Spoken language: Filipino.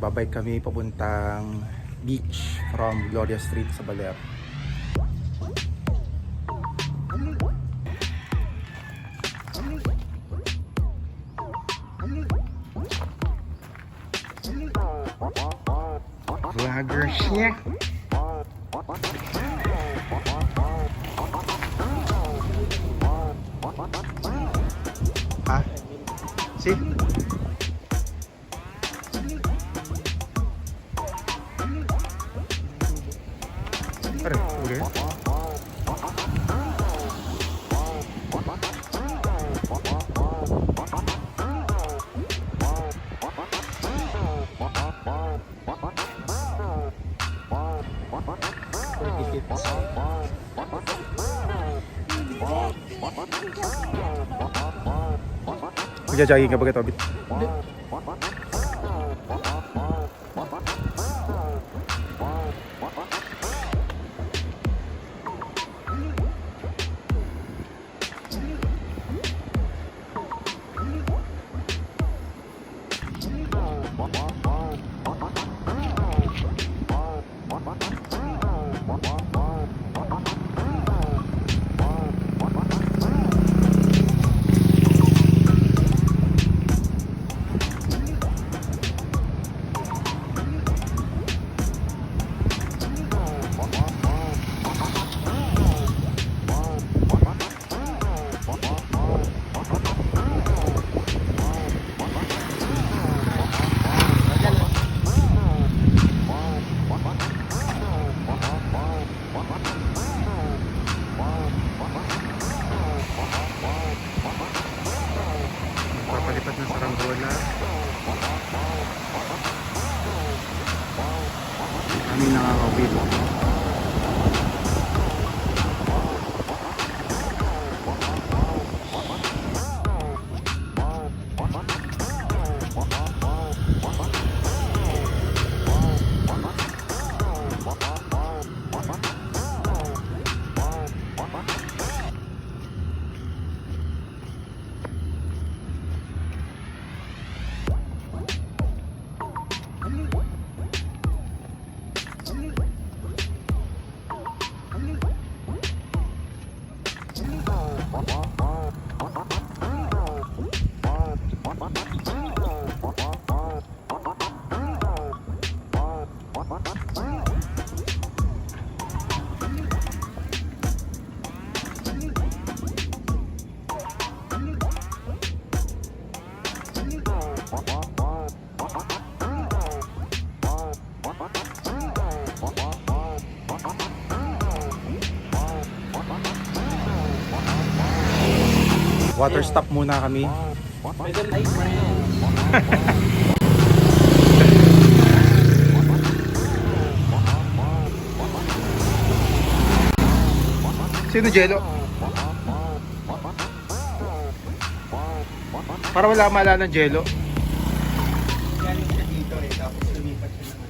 Babay kami papuntang beach from Gloria Street sa Baler. Vlogger siya. Ha? See? Pare, okay. Magja-jogging ka ba ito, Bit? Papalipat ng saranggola. Kami nakakapit. Water stop muna kami. Sino Jello? Para wala mala ng Jello. Galing siya dito eh, tapos lumipat siya naman.